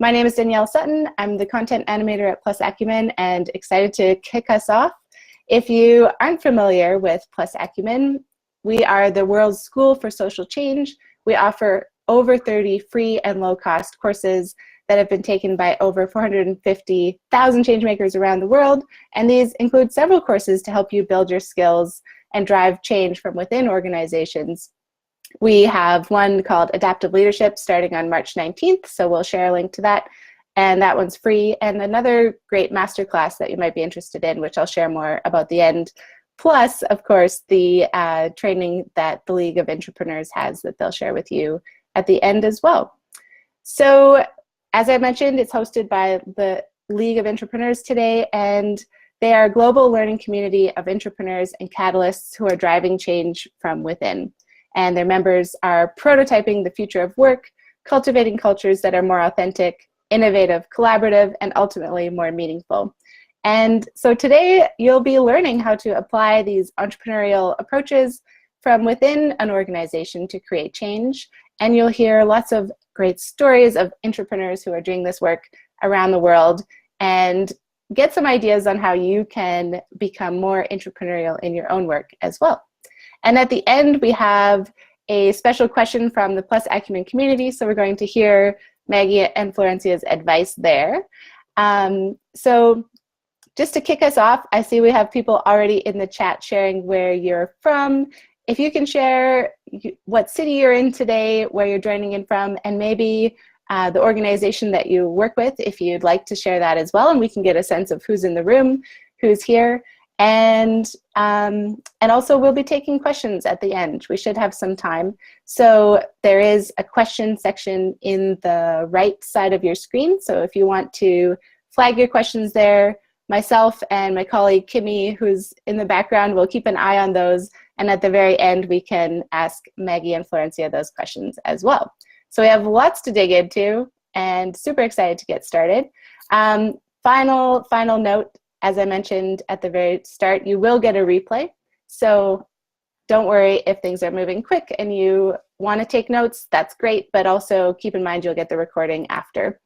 My name is Danielle Sutton. I'm the content animator at Acumen and excited to kick us off. If you aren't familiar with Acumen, we are the world's school for social change. We offer over 30 free and low-cost courses that have been taken by over 450,000 changemakers around the world, and these include several courses to help you build your skills and drive change from within organizations. We have one called Adaptive Leadership starting on March 19th, so we'll share a link to that, and that one's free, and another great masterclass that you might be interested in, which I'll share more about the end, plus, of course, the training that the League of Intrapreneurs has that they'll share with you at the end as well. So, as I mentioned, it's hosted by the League of Intrapreneurs today, and they are a global learning community of entrepreneurs and catalysts who are driving change from within. And their members are prototyping the future of work, cultivating cultures that are more authentic, innovative, collaborative, and ultimately more meaningful. And so today you'll be learning how to apply these entrepreneurial approaches from within an organization to create change. And you'll hear lots of great stories of entrepreneurs who are doing this work around the world and get some ideas on how you can become more entrepreneurial in your own work as well. And at the end, we have a special question from the Acumen community, so we're going to hear Maggie and Florencia's advice there. So just to kick us off, I see we have people already in the chat sharing where you're from. If you can share what city you're in today, where you're joining in from, and maybe the organization that you work with, if you'd like to share that as well, and we can get a sense of who's in the room, who's here. And also we'll be taking questions at the end. We should have some time. So there is a question section in the right side of your screen. So if you want to flag your questions there, myself and my colleague Kimmy, who's in the background, will keep an eye on those. And at the very end, we can ask Maggie and Florencia those questions as well. So we have lots to dig into and super excited to get started. Final note, as I mentioned at the very start, you will get a replay. So don't worry if things are moving quick and you want to take notes, that's great, but also keep in mind you'll get the recording after.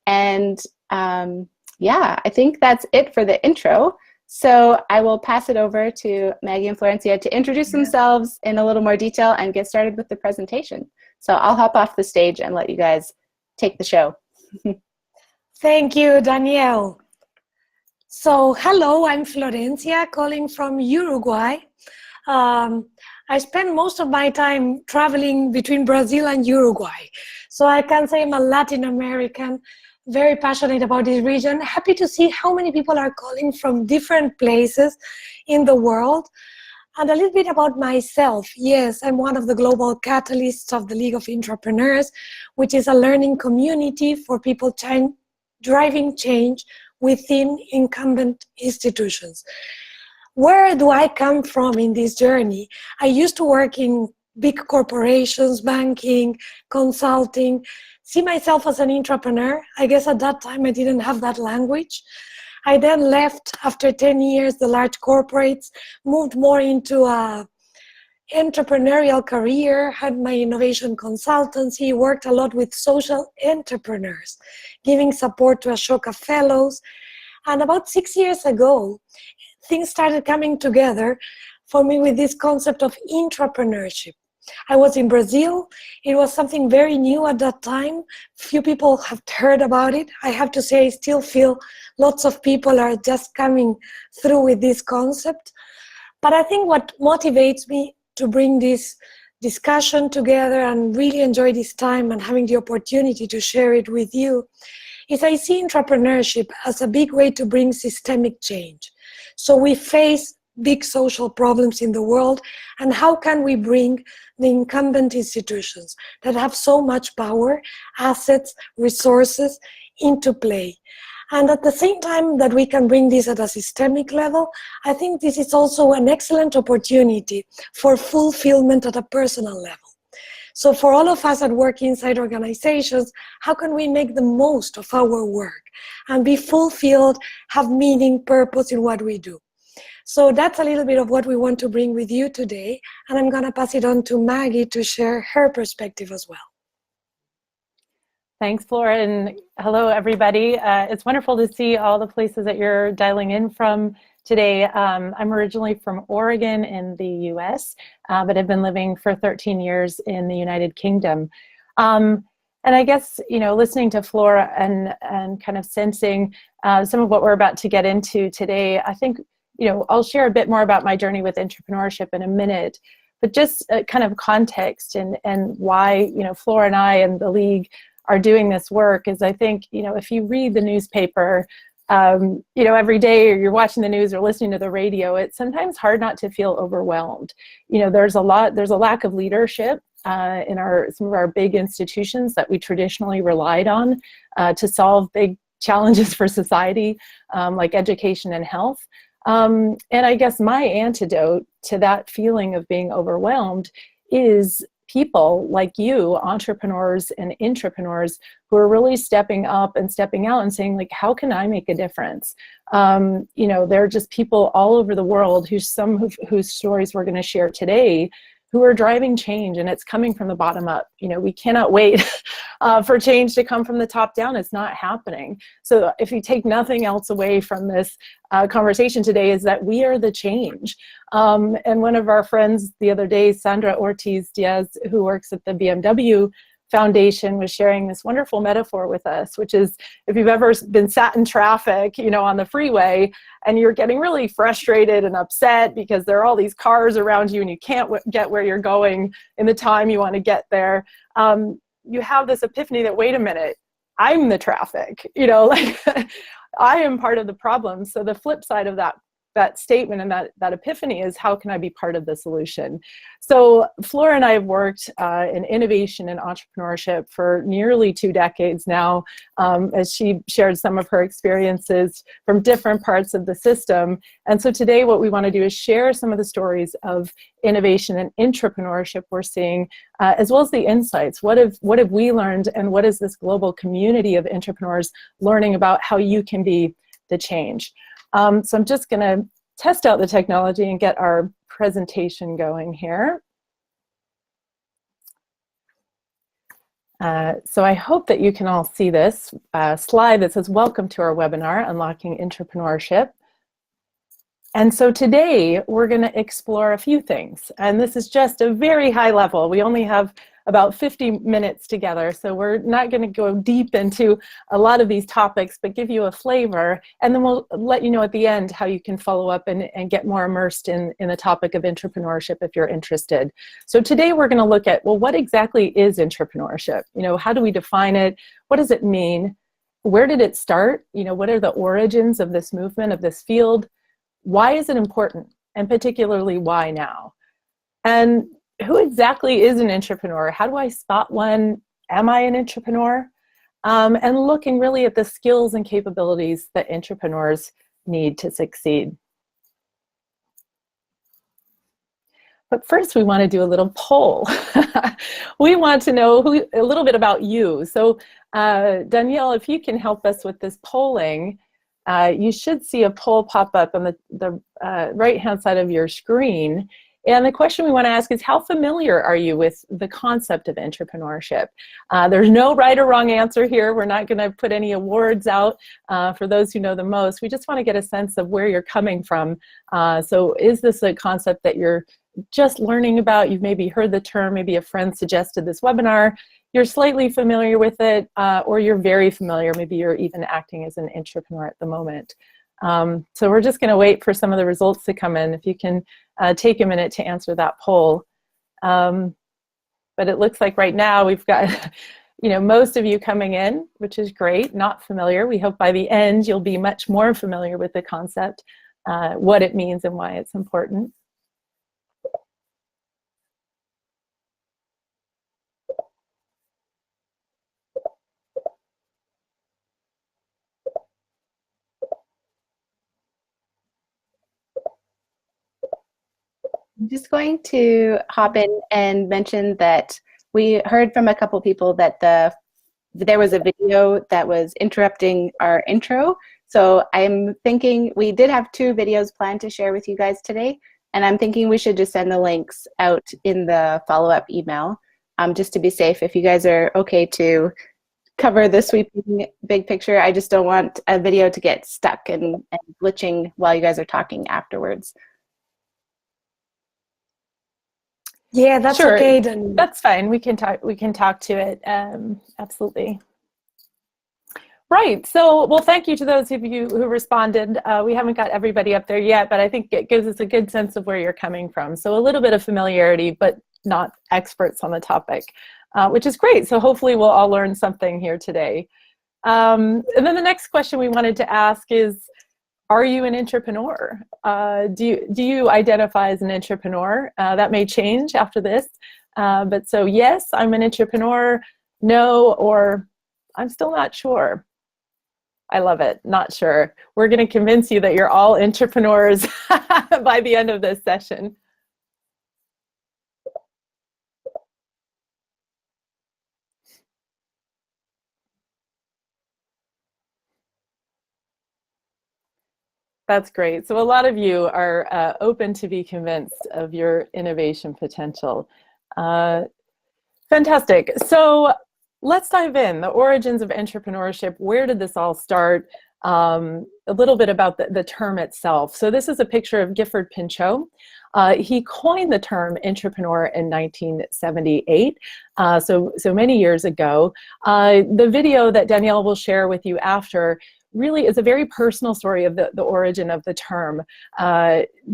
And yeah, I think that's it for the intro. So I will pass it over to Maggie and Florencia to introduce themselves in a little more detail and get started with the presentation. So I'll hop off the stage and let you guys take the show. Thank you, Danielle. So, hello, I'm Florencia, calling from Uruguay. I spend most of my time traveling between Brazil and Uruguay. So I can say I'm a Latin American, very passionate about this region. Happy to see how many people are calling from different places in the world. And a little bit about myself. Yes, I'm one of the global catalysts of the League of Intrapreneurs, which is a learning community for people driving change within incumbent institutions. Where do I come from in this journey? I used to work in big corporations, banking, consulting, see myself as an intrapreneur. I guess at that time I didn't have that language. I then left after 10 years the large corporates, moved more into a entrepreneurial career, had my innovation consultancy, worked a lot with social entrepreneurs, giving support to Ashoka Fellows. And about 6 years ago, things started coming together for me with this concept of intrapreneurship. I was in Brazil. It was something very new at that time. Few people have heard about it. I have to say, I still feel lots of people are just coming through with this concept. But I think what motivates me to bring this discussion together and really enjoy this time and having the opportunity to share it with you is I see intrapreneurship as a big way to bring systemic change. So we face big social problems in the world, and how can we bring the incumbent institutions that have so much power, assets, resources into play? And at the same time that we can bring this at a systemic level, I think this is also an excellent opportunity for fulfillment at a personal level. So for all of us that work inside organizations, how can we make the most of our work and be fulfilled, have meaning, purpose in what we do? So that's a little bit of what we want to bring with you today. And I'm going to pass it on to Maggie to share her perspective as well. Thanks, Flora, and hello, everybody. It's wonderful to see all the places that you're dialing in from today. I'm originally from Oregon in the US, but I've been living for 13 years in the United Kingdom. And I guess, you know, listening to Flora and kind of sensing some of what we're about to get into today, I think, you know, I'll share a bit more about my journey with entrepreneurship in a minute, but just kind of context and why, you know, Flora and I and the League are doing this work is I think, you know, if you read the newspaper, you know, every day, or you're watching the news or listening to the radio, it's sometimes hard not to feel overwhelmed. You know, there's a lack of leadership in some of our big institutions that we traditionally relied on to solve big challenges for society, like education and health. And I guess my antidote to that feeling of being overwhelmed is people like you, entrepreneurs and intrapreneurs, who are really stepping up and stepping out and saying, like, how can I make a difference? You know, there are just people all over the world whose stories we're going to share today, who are driving change, and it's coming from the bottom up. You know, we cannot wait for change to come from the top down. It's not happening. So if you take nothing else away from this conversation today, is that we are the change. And one of our friends the other day, Sandra Ortiz-Diaz, who works at the BMW Foundation, was sharing this wonderful metaphor with us, which is, if you've ever been sat in traffic, you know, on the freeway, and you're getting really frustrated and upset because there are all these cars around you and you can't get where you're going in the time you want to get there, you have this epiphany that, wait a minute, I'm the traffic, you know, like I am part of the problem. So the flip side of that statement and that epiphany is, how can I be part of the solution? So Flora and I have worked in innovation and entrepreneurship for nearly 2 decades now, as she shared some of her experiences from different parts of the system. And so today what we want to do is share some of the stories of innovation and intrapreneurship we're seeing, as well as the insights. What have we learned, and what is this global community of entrepreneurs learning about how you can be the change? So I'm just going to test out the technology and get our presentation going here. So I hope that you can all see this slide that says, welcome to our webinar, Unlocking Entrepreneurship. And so today we're going to explore a few things. And this is just a very high level. We only have about 50 minutes together, so we're not going to go deep into a lot of these topics, but give you a flavor, and then we'll let you know at the end how you can follow up and get more immersed in the topic of entrepreneurship if you're interested. So today we're going to look at, well, what exactly is entrepreneurship? You know, how do we define it? What does it mean? Where did it start? You know, what are the origins of this movement, of this field? Why is it important? And particularly, why now? And who exactly is an entrepreneur? How do I spot one? Am I an entrepreneur? And looking really at the skills and capabilities that entrepreneurs need to succeed. But first, we want to do a little poll. We want to know a little bit about you. So Danielle, if you can help us with this polling, you should see a poll pop up on the right-hand side of your screen. And the question we want to ask is, how familiar are you with the concept of entrepreneurship? There's no right or wrong answer here. We're not going to put any awards out for those who know the most. We just want to get a sense of where you're coming from. So is this a concept that you're just learning about? You've maybe heard the term, maybe a friend suggested this webinar, you're slightly familiar with it, or you're very familiar. Maybe you're even acting as an entrepreneur at the moment. So we're just going to wait for some of the results to come in. If you can take a minute to answer that poll. But it looks like right now we've got, you know, most of you coming in, which is great, not familiar. We hope by the end you'll be much more familiar with the concept, what it means and why it's important. I'm just going to hop in and mention that we heard from a couple people that there was a video that was interrupting our intro. So I'm thinking we did have 2 videos planned to share with you guys today, and I'm thinking we should just send the links out in the follow-up email, just to be safe. If you guys are okay to cover the sweeping big picture. I just don't want a video to get stuck and glitching while you guys are talking afterwards. Yeah, that's sure. Okay. Then that's fine. We can talk to it. Absolutely. Right. So, well, thank you to those of you who responded. We haven't got everybody up there yet, but I think it gives us a good sense of where you're coming from. So a little bit of familiarity, but not experts on the topic, which is great. So hopefully we'll all learn something here today. And then the next question we wanted to ask is, are you an intrapreneur? Do you identify as an intrapreneur? That may change after this. But so yes, I'm an intrapreneur. No, or I'm still not sure. I love it. Not sure. We're going to convince you that you're all intrapreneurs by the end of this session. That's great. So a lot of you are open to be convinced of your innovation potential. Fantastic. So let's dive in. The origins of entrepreneurship. Where did this all start? A little bit about the term itself. So this is a picture of Gifford Pinchot. He coined the term intrapreneur in 1978, so many years ago. The video that Danielle will share with you after really is a very personal story of the origin of the term.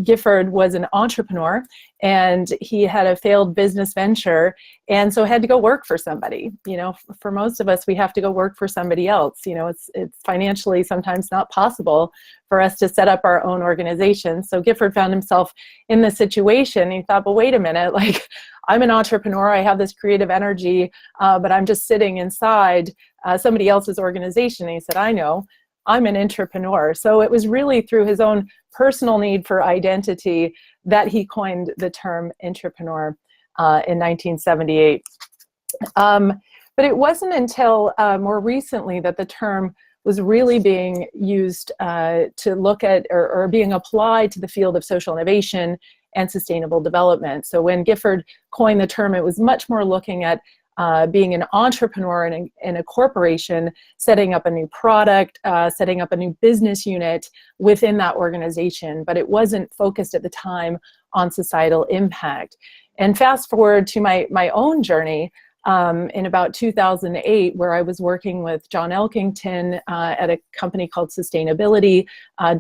Gifford was an entrepreneur, and he had a failed business venture, and so had to go work for somebody. You know, for most of us, we have to go work for somebody else. You know, it's financially sometimes not possible for us to set up our own organization. So Gifford found himself in this situation. He thought, well, wait a minute, like, I'm an entrepreneur, I have this creative energy, but I'm just sitting inside somebody else's organization. And he said, I know, I'm an intrapreneur. So it was really through his own personal need for identity that he coined the term intrapreneur in 1978. But it wasn't until more recently that the term was really being used to look at or being applied to the field of social innovation and sustainable development. So when Gifford coined the term, it was much more looking at being an entrepreneur in a corporation, setting up a new product, setting up a new business unit within that organization, but it wasn't focused at the time on societal impact. And fast forward to my own journey in about 2008, where I was working with John Elkington at a company called Sustainability.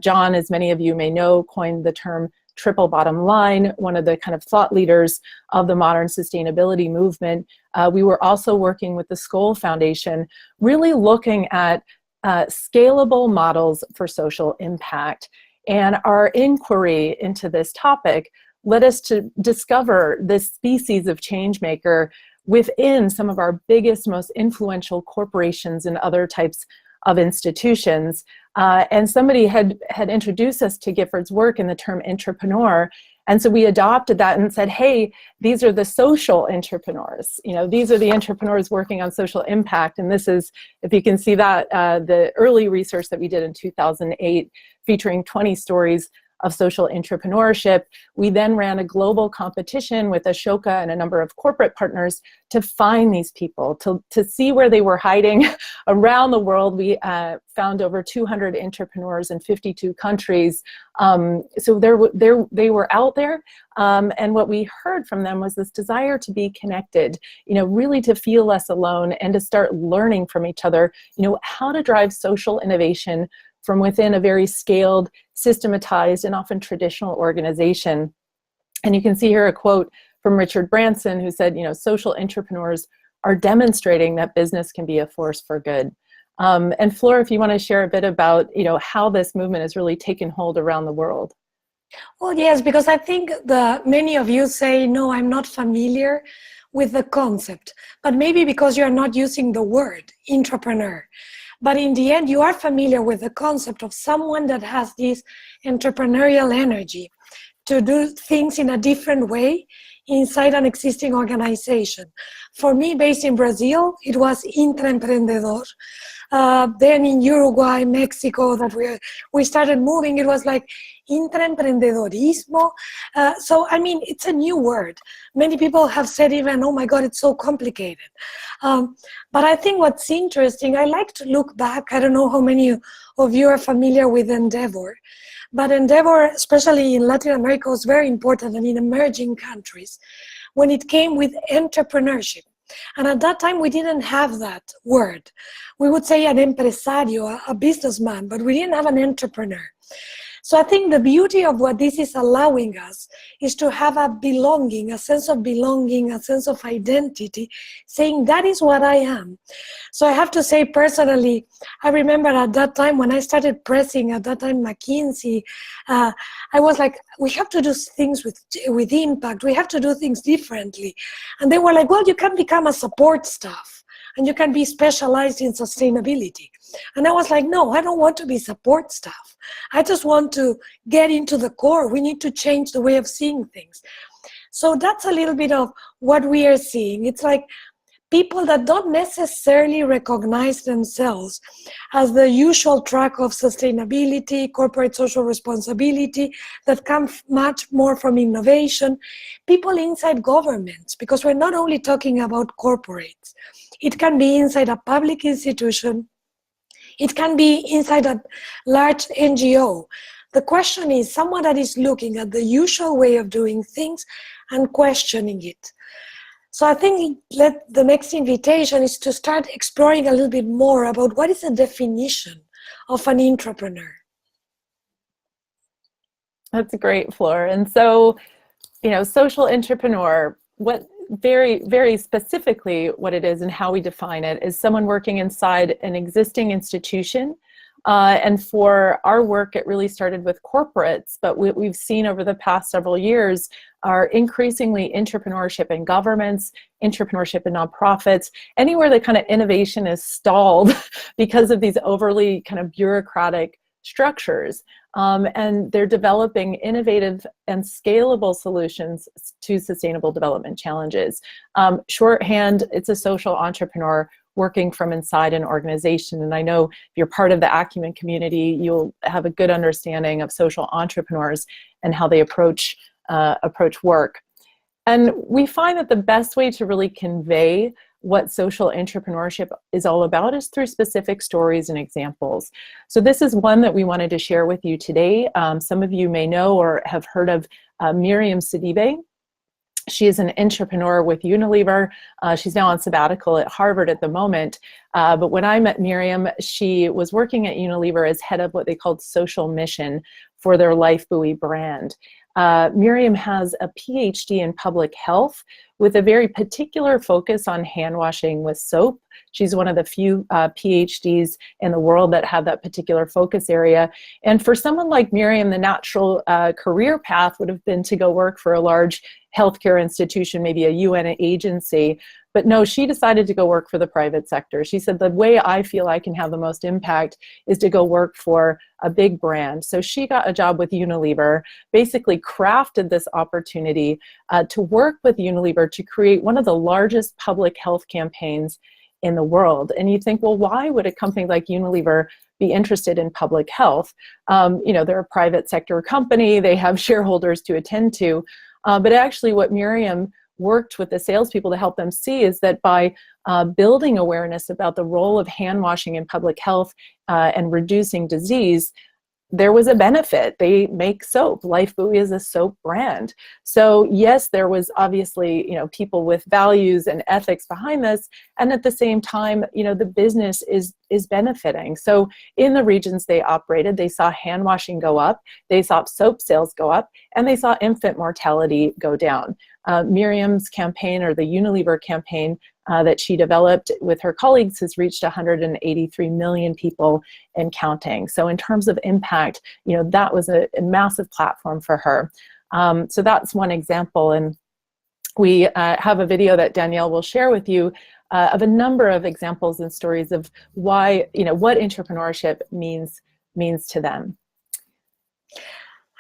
John, as many of you may know, coined the term triple bottom line, one of the kind of thought leaders of the modern sustainability movement. We were also working with the Skoll Foundation, really looking at scalable models for social impact. And our inquiry into this topic led us to discover this species of change maker within some of our biggest, most influential corporations and other types of institutions. And somebody had introduced us to Gifford's work in the term intrapreneur. And so we adopted that and said, hey, these are the social entrepreneurs. You know, these are the entrepreneurs working on social impact. And this is, if you can see that, the early research that we did in 2008, featuring 20 stories of social entrepreneurship. We then ran a global competition with Ashoka and a number of corporate partners to find these people, to see where they were hiding around the world. We found over 200 entrepreneurs in 52 countries. So they were out there. And what we heard from them was this desire to be connected, you know, really to feel less alone and to start learning from each other, you know, how to drive social innovation from within a very scaled, systematized, and often traditional organization. And you can see here a quote from Richard Branson, who said, you know, social entrepreneurs are demonstrating that business can be a force for good. And Flora, if you want to share a bit about, you know, how this movement has really taken hold around the world. Well, yes, because I think many of you say, no, I'm not familiar with the concept, but maybe because you're not using the word intrapreneur. But in the end, you are familiar with the concept of someone that has this entrepreneurial energy to do things in a different way inside an existing organization. For me, based in Brazil, it was Intrapreneurial Then in Uruguay, Mexico, that we started moving, it was like intraemprendedorismo. So, I mean, it's a new word. Many people have said even, oh my God, it's so complicated. But I think what's interesting, I like to look back. I don't know how many of you are familiar with Endeavor, but Endeavor, especially in Latin America, was very important, and in emerging countries, when it came with entrepreneurship. And at that time, we didn't have that word. We would say an empresario, a businessman, but we didn't have an entrepreneur. So I think the beauty of what this is allowing us is to have a belonging, a sense of belonging, a sense of identity, saying that is what I am. So I have to say personally, I remember at that time when I started pressing, at that time McKinsey, I was like, we have to do things with impact. We have to do things differently. And they were like, well, you can become a support staff and you can be specialized in sustainability. And I was like, no, I don't want to be support staff. I just want to get into the core. We need to change the way of seeing things. So that's a little bit of what we are seeing. It's like people that don't necessarily recognize themselves as the usual track of sustainability, corporate social responsibility, that come much more from innovation. People inside governments, because we're not only talking about corporates. It can be inside a public institution. It can be inside a large NGO. The question is someone that is looking at the usual way of doing things and questioning it. So I think the next invitation is to start exploring a little bit more about what is the definition of an intrapreneur. That's great, Flor. And so, social entrepreneur, what very, very specifically what it is and how we define it is someone working inside an existing institution. And for our work, it really started with corporates, but what we've seen over the past several years are increasingly entrepreneurship in governments, entrepreneurship in nonprofits, anywhere that kind of innovation is stalled because of these overly kind of bureaucratic structures. And they're developing innovative and scalable solutions to sustainable development challenges. Shorthand, it's a social entrepreneur working from inside an organization. And I know if you're part of the Acumen community, you'll have a good understanding of social entrepreneurs and how they approach work. And we find that the best way to really convey what social entrepreneurship is all about is through specific stories and examples. So this is one that we wanted to share with you today. Some of you may know or have heard of Miriam Sidibe. She is an entrepreneur with Unilever. She's now on sabbatical at Harvard at the moment. But when I met Miriam, she was working at Unilever as head of what they called social mission for their Life Buoy brand. Miriam has a PhD in public health with a very particular focus on hand washing with soap. She's one of the few PhDs in the world that have that particular focus area. And for someone like Miriam, the natural career path would have been to go work for a large healthcare institution, maybe a UN agency. But no, she decided to go work for the private sector. She said, the way I feel I can have the most impact is to go work for a big brand. So she got a job with Unilever, basically crafted this opportunity to work with Unilever to create one of the largest public health campaigns in the world. And you think, well, why would a company like Unilever be interested in public health? They're a private sector company. They have shareholders to attend to. But actually what Miriam worked with the salespeople to help them see is that by building awareness about the role of hand washing in public health and reducing disease, there was a benefit. They make soap. Life Buoy is a soap brand. So yes, there was obviously, people with values and ethics behind this. And at the same time, the business is benefiting. So in the regions they operated, they saw hand washing go up, they saw soap sales go up, and they saw infant mortality go down. Miriam's campaign, or the Unilever campaign that she developed with her colleagues, has reached 183 million people and counting. So in terms of impact, that was a massive platform for her. So that's one example. And we have a video that Danielle will share with you of a number of examples and stories of why, what entrepreneurship means to them.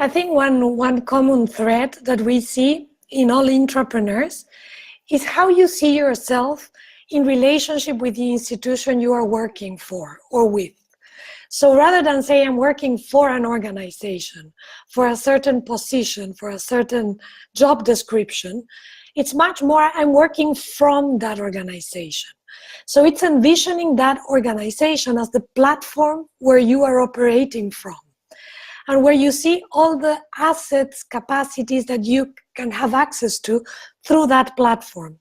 I think one common thread that we see in all intrapreneurs is how you see yourself in relationship with the institution you are working for or with. So rather than say I'm working for an organization, for a certain position, for a certain job description, it's much more I'm working from that organization. So it's envisioning that organization as the platform where you are operating from, and where you see all the assets, capacities that you can have access to through that platform.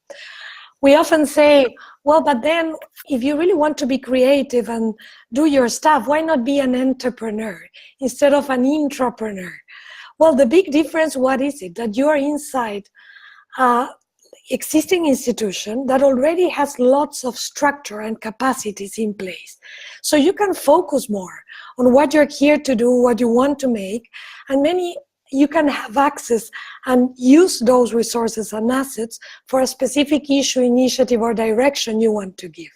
We often say, well, but then if you really want to be creative and do your stuff, why not be an entrepreneur instead of an intrapreneur? Well, the big difference, what is it? That you are inside an existing institution that already has lots of structure and capacities in place. So you can focus more on what you're here to do, what you want to make, and you can have access and use those resources and assets for a specific issue, initiative, or direction you want to give.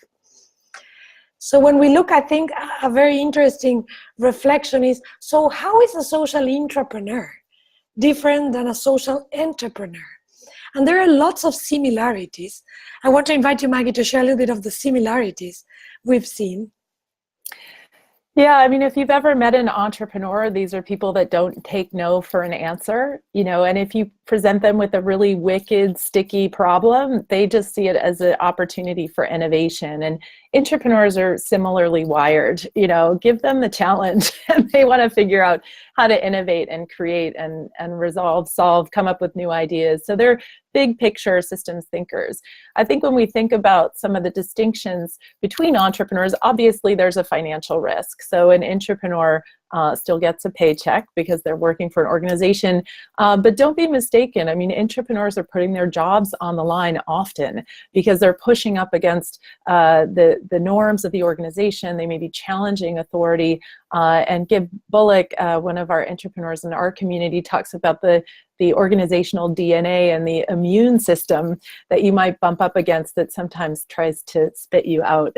So when we look, I think a very interesting reflection is, so how is a social intrapreneur different than a social entrepreneur? And there are lots of similarities. I want to invite you, Maggie, to share a little bit of the similarities we've seen. Yeah, I mean, if you've ever met an entrepreneur, these are people that don't take no for an answer, and if you present them with a really wicked, sticky problem, they just see it as an opportunity for innovation. And entrepreneurs are similarly wired, give them the challenge and they want to figure out how to innovate and create and solve, come up with new ideas. So they're big picture systems thinkers. I think when we think about some of the distinctions between entrepreneurs, obviously there's a financial risk. So an entrepreneur still gets a paycheck because they're working for an organization. But don't be mistaken. I mean, entrepreneurs are putting their jobs on the line often because they're pushing up against the norms of the organization. They may be challenging authority. And Gib Bullock, one of our entrepreneurs in our community, talks about the organizational DNA and the immune system that you might bump up against that sometimes tries to spit you out.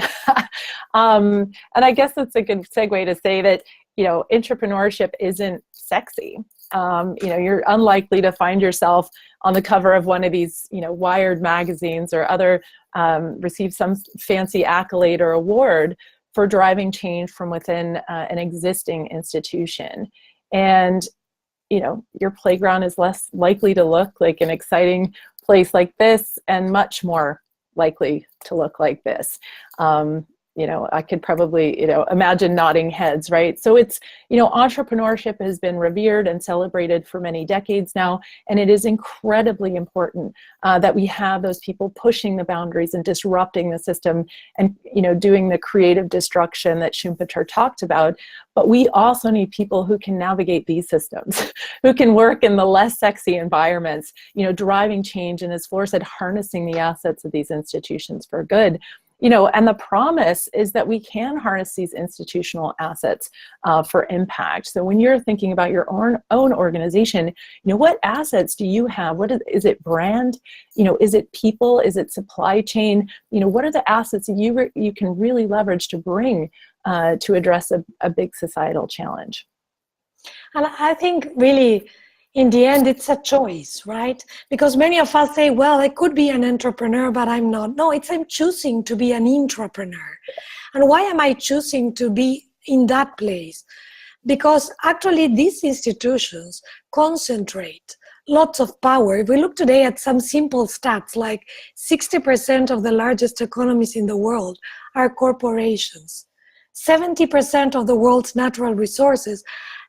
And I guess that's a good segue to say that, entrepreneurship isn't sexy. You're unlikely to find yourself on the cover of one of these, Wired magazines or other, receive some fancy accolade or award for driving change from within an existing institution. And your playground is less likely to look like an exciting place like this and much more likely to look like this. I could probably, imagine nodding heads, right? So it's, entrepreneurship has been revered and celebrated for many decades now, and it is incredibly important that we have those people pushing the boundaries and disrupting the system and, doing the creative destruction that Schumpeter talked about. But we also need people who can navigate these systems, who can work in the less sexy environments, driving change, and as Flor said, harnessing the assets of these institutions for good. And the promise is that we can harness these institutional assets for impact. So when you're thinking about your own organization, what assets do you have? Is it brand? Is it people? Is it supply chain? What are the assets that you can really leverage to bring to address a big societal challenge? And I think really, in the end, it's a choice, right? Because many of us say, well, I could be an entrepreneur, but I'm not. No, I'm choosing to be an intrapreneur. And why am I choosing to be in that place? Because actually these institutions concentrate lots of power. If we look today at some simple stats, like 60% of the largest economies in the world are corporations. 70% of the world's natural resources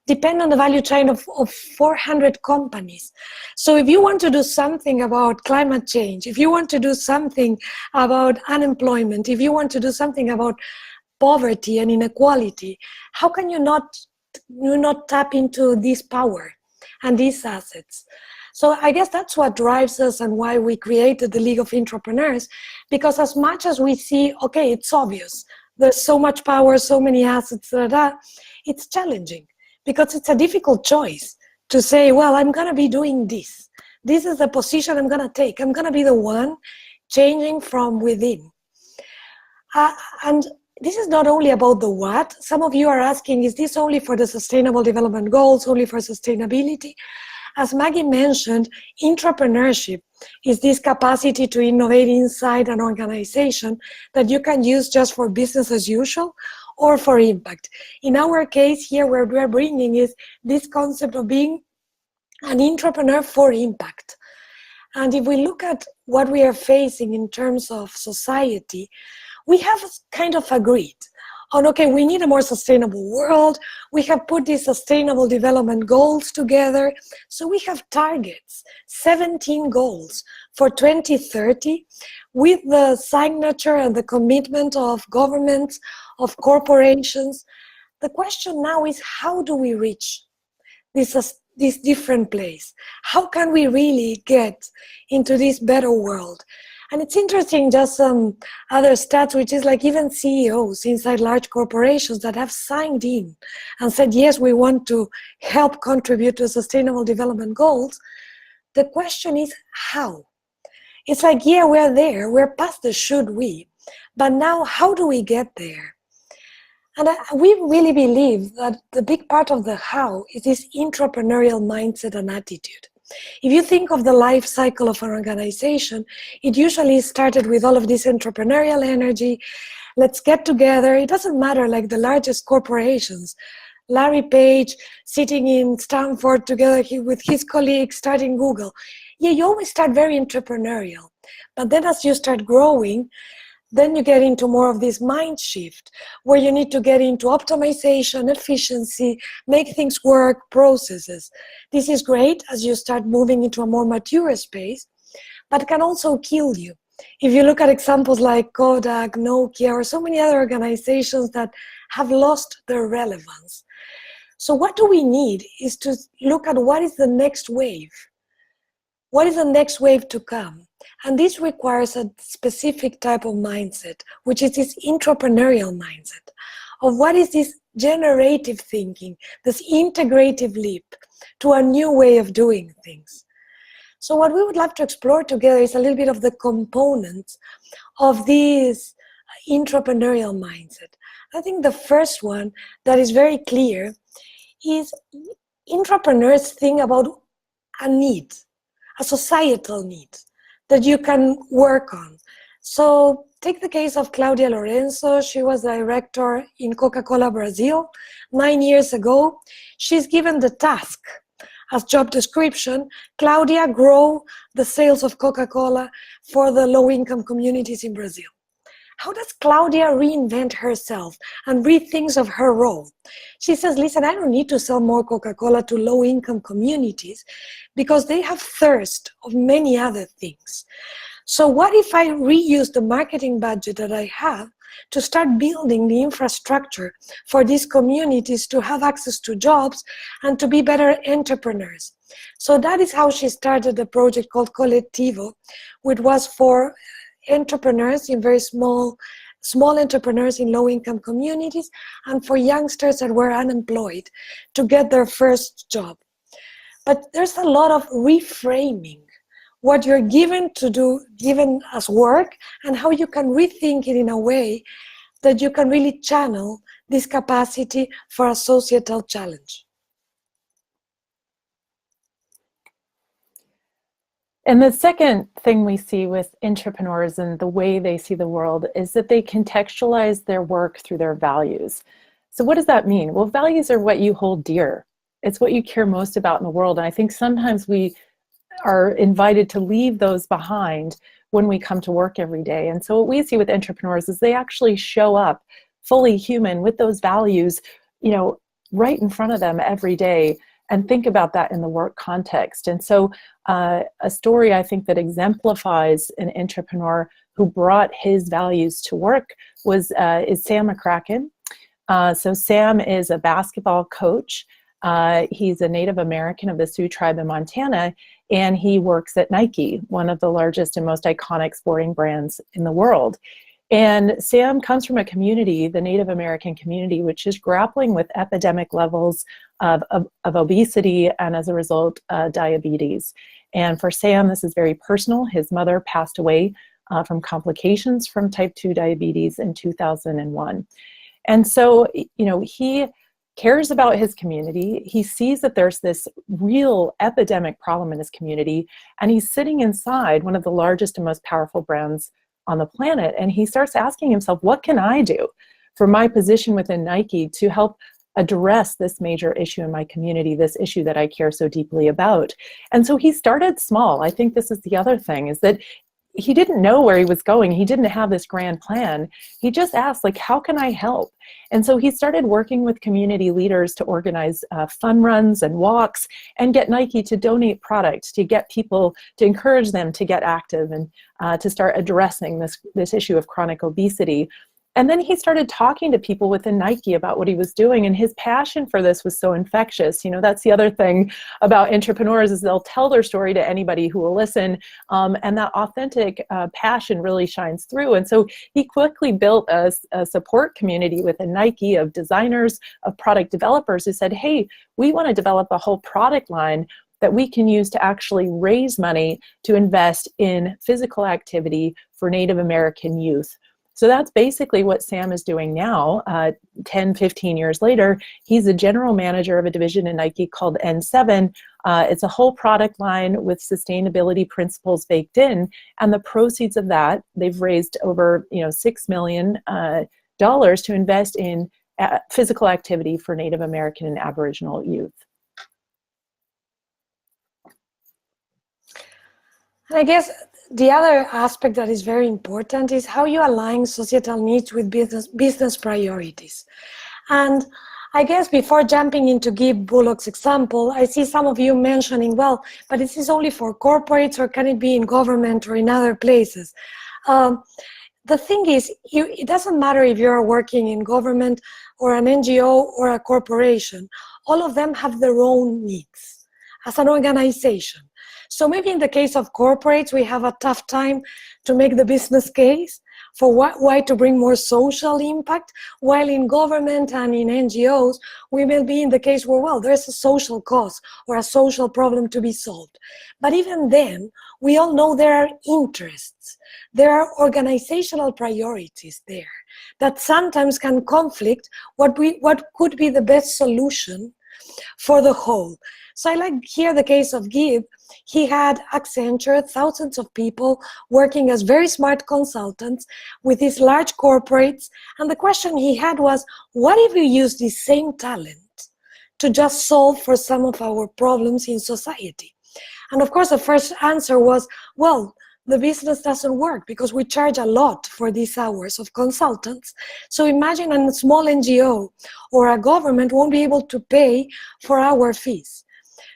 depend on the value chain of 400 companies. So if you want to do something about climate change, if you want to do something about unemployment, if you want to do something about poverty and inequality, how can you not tap into this power and these assets? So I guess that's what drives us and why we created the League of Intrapreneurs, because as much as we see, okay, it's obvious, there's so much power, so many assets, it's challenging. Because it's a difficult choice to say, well, I'm going to be doing this. This is the position I'm going to take. I'm going to be the one changing from within. And this is not only about the what. Some of you are asking, is this only for the Sustainable Development Goals, only for sustainability? as Maggie mentioned, intrapreneurship is this capacity to innovate inside an organization that you can use just for business as usual or for impact. In our case here, what we're bringing is this concept of being an intrapreneur for impact. And if we look at what we are facing in terms of society, we have kind of agreed on, okay, we need a more sustainable world. We have put these sustainable development goals together. So we have targets, 17 goals for 2030, with the signature and the commitment of governments, of corporations. The question now is, how do we reach this different place? How can we really get into this better world? And it's interesting, just some other stats, which is like even CEOs inside large corporations that have signed in and said, yes, we want to help contribute to sustainable development goals. The question is how? It's like, yeah, we're there, we're past the should we, but now how do we get there? And we really believe that the big part of the how is this intrapreneurial mindset and attitude. If you think of the life cycle of an organization, it usually started with all of this entrepreneurial energy. Let's get together. It doesn't matter, like the largest corporations. Larry Page sitting in Stanford together with his colleagues starting Google. Yeah, you always start very entrepreneurial. But then as you start growing, then you get into more of this mind shift where you need to get into optimization, efficiency, make things work, processes. This is great as you start moving into a more mature space, but it can also kill you. If you look at examples like Kodak, Nokia, or so many other organizations that have lost their relevance. So what do we need is to look at what is the next wave. What is the next wave to come? And this requires a specific type of mindset, which is this intrapreneurial mindset of what is this generative thinking, this integrative leap to a new way of doing things. So what we would love to explore together is a little bit of the components of this intrapreneurial mindset. I think the first one that is very clear is intrapreneurs think about a need, a societal need that you can work on. So take the case of Claudia Lorenzo. She was director in Coca-Cola Brazil 9 years ago. She's given the task as job description, Claudia, grow the sales of Coca-Cola for the low-income communities in Brazil. How does Claudia reinvent herself and rethink of her role? She says, listen, I don't need to sell more Coca-Cola to low-income communities because they have thirst of many other things. So what if I reuse the marketing budget that I have to start building the infrastructure for these communities to have access to jobs and to be better entrepreneurs? So that is how she started a project called Colectivo, which was for entrepreneurs in very small entrepreneurs in low-income communities and for youngsters that were unemployed to get their first job. But there's a lot of reframing what you're given to do, given as work, and how you can rethink it in a way that you can really channel this capacity for a societal challenge. And the second thing we see with entrepreneurs and the way they see the world is that they contextualize their work through their values. So what does that mean? Well, values are what you hold dear. It's what you care most about in the world. And I think sometimes we are invited to leave those behind when we come to work every day. And so what we see with entrepreneurs is they actually show up fully human with those values, you know, right in front of them every day, and think about that in the work context. And so a story I think that exemplifies an entrepreneur who brought his values to work is Sam McCracken. So Sam is a basketball coach. He's a Native American of the Sioux tribe in Montana, and he works at Nike, one of the largest and most iconic sporting brands in the world. And Sam comes from a community, the Native American community, which is grappling with epidemic levels of obesity and, as a result, diabetes. And for Sam, this is very personal. His mother passed away from complications from type 2 diabetes in 2001. And so, you know, he cares about his community. He sees that there's this real epidemic problem in his community, and he's sitting inside one of the largest and most powerful brands on the planet, and he starts asking himself, what can I do from my position within Nike to help address this major issue in my community, this issue that I care so deeply about? And so he started small. I think this is the other thing, is that he didn't know where he was going. He didn't have this grand plan. He just asked, like, how can I help? And so he started working with community leaders to organize fun runs and walks and get Nike to donate product, to get people, to encourage them to get active and to start addressing this issue of chronic obesity. And then he started talking to people within Nike about what he was doing, and his passion for this was so infectious. You know, that's the other thing about entrepreneurs, is they'll tell their story to anybody who will listen, and that authentic passion really shines through. And so he quickly built a support community within Nike of designers, of product developers who said, hey, we want to develop a whole product line that we can use to actually raise money to invest in physical activity for Native American youth. So that's basically what Sam is doing now. 10, 15 years later, he's a general manager of a division in Nike called N7. It's a whole product line with sustainability principles baked in, and the proceeds of that, they've raised over $6 million to invest in physical activity for Native American and Aboriginal youth. And I guess the other aspect that is very important is how you align societal needs with business priorities. And I guess before jumping into Gib Bullock's example, I see some of you mentioning, well, but this is only for corporates, or can it be in government or in other places? The thing is, it doesn't matter if you're working in government or an NGO or a corporation. All of them have their own needs as an organization. So maybe in the case of corporates, we have a tough time to make the business case for why to bring more social impact, while in government and in NGOs, we may be in the case where, well, there's a social cause or a social problem to be solved. But even then, we all know there are interests. There are organizational priorities there that sometimes can conflict what could be the best solution for the whole. So I like here the case of Gib. He had Accenture, thousands of people working as very smart consultants with these large corporates. And the question he had was, what if we use the same talent to just solve for some of our problems in society? And of course, the first answer was, well, the business doesn't work because we charge a lot for these hours of consultants. So imagine a small NGO or a government won't be able to pay for our fees.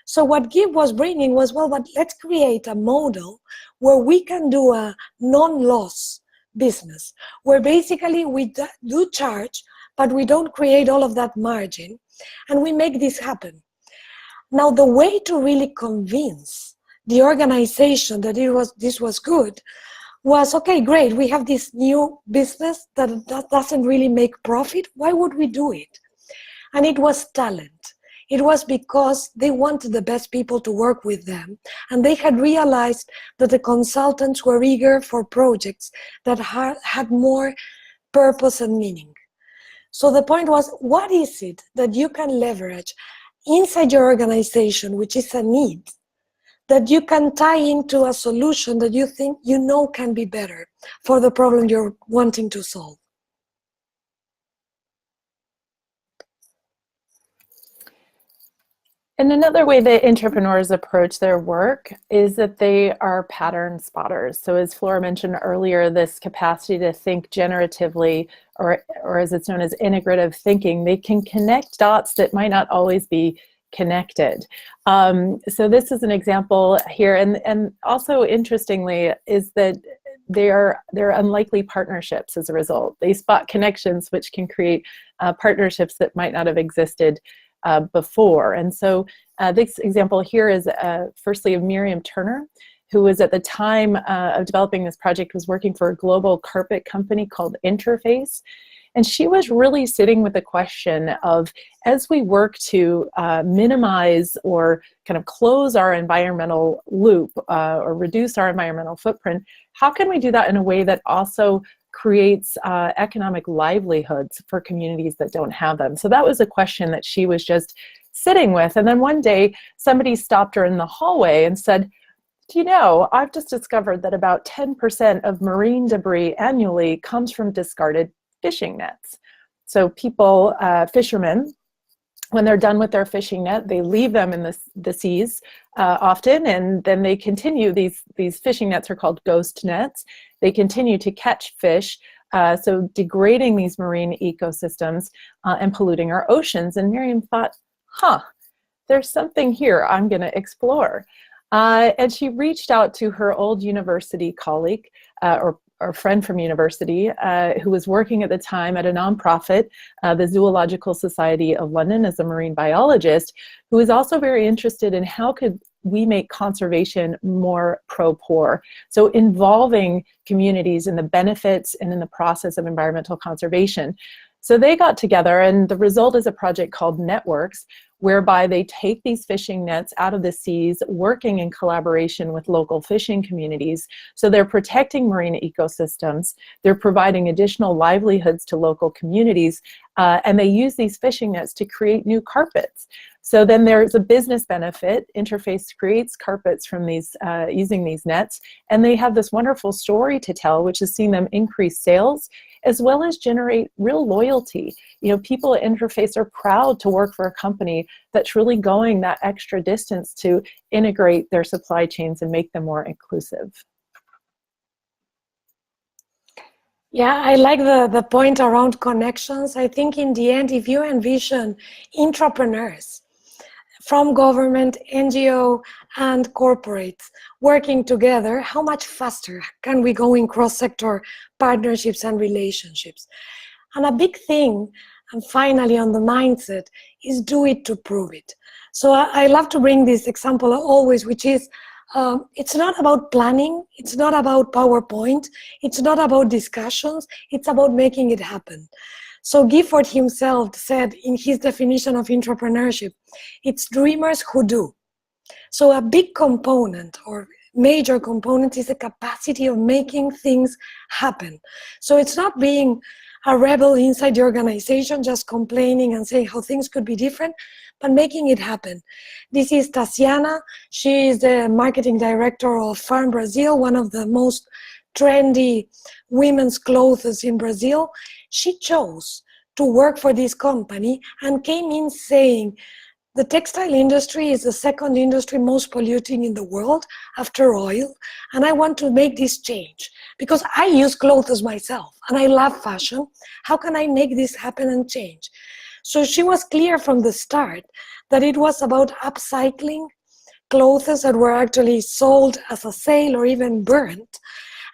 So what Gib was bringing was, well, but let's create a model where we can do a non-loss business, where basically we do charge, but we don't create all of that margin, and we make this happen. Now, the way to really convince the organization that this was good was, okay, great, we have this new business that doesn't really make profit. Why would we do it? And it was talent. It was because they wanted the best people to work with them. And they had realized that the consultants were eager for projects that had more purpose and meaning. So the point was, what is it that you can leverage inside your organization, which is a need, that you can tie into a solution that you think can be better for the problem you're wanting to solve? And another way that entrepreneurs approach their work is that they are pattern spotters. So as Flora mentioned earlier, this capacity to think generatively, or as it's known as integrative thinking, they can connect dots that might not always be connected. So this is an example here. And also interestingly is that they're unlikely partnerships as a result. They spot connections which can create partnerships that might not have existed before. And so this example here is firstly of Miriam Turner, who was at the time of developing this project was working for a global carpet company called Interface. And she was really sitting with the question of, as we work to minimize or kind of close our environmental loop or reduce our environmental footprint, how can we do that in a way that also creates economic livelihoods for communities that don't have them? So that was a question that she was just sitting with. And then one day somebody stopped her in the hallway and said, do you know, I've just discovered that about 10% of marine debris annually comes from discarded fishing nets. So people, fishermen, when they're done with their fishing net, they leave them in the seas often, and then they continue, these fishing nets are called ghost nets. They continue to catch fish, so degrading these marine ecosystems and polluting our oceans. And Miriam thought, there's something here I'm going to explore. And she reached out to her old university colleague or friend from university who was working at the time at a nonprofit, the Zoological Society of London, as a marine biologist, who was also very interested in how could we make conservation more pro-poor. So involving communities in the benefits and in the process of environmental conservation. So they got together, and the result is a project called Networks, whereby they take these fishing nets out of the seas, working in collaboration with local fishing communities. So they're protecting marine ecosystems, they're providing additional livelihoods to local communities, and they use these fishing nets to create new carpets. So then there's a business benefit. Interface creates carpets from these, using these nets, and they have this wonderful story to tell, which is seeing them increase sales, as well as generate real loyalty. You know, people at Interface are proud to work for a company that's really going that extra distance to integrate their supply chains and make them more inclusive. Yeah, I like the point around connections. I think in the end, if you envision intrapreneurs from government, NGO, and corporates working together, how much faster can we go in cross-sector partnerships and relationships? And a big thing, and finally on the mindset, is do it to prove it. So I love to bring this example always, which is, it's not about planning, it's not about PowerPoint, it's not about discussions, it's about making it happen. So Gifford himself said in his definition of intrapreneurship, it's dreamers who do. So a big component or major component is the capacity of making things happen. So it's not being a rebel inside the organization, just complaining and saying how things could be different, but making it happen. This is Tatiana. She is the marketing director of Farm Brazil, one of the most trendy women's clothes in Brazil. She chose to work for this company and came in saying, the textile industry is the second industry most polluting in the world after oil, and I want to make this change because I use clothes myself and I love fashion. How can I make this happen and change? So she was clear from the start that it was about upcycling clothes that were actually sold as a sale or even burnt,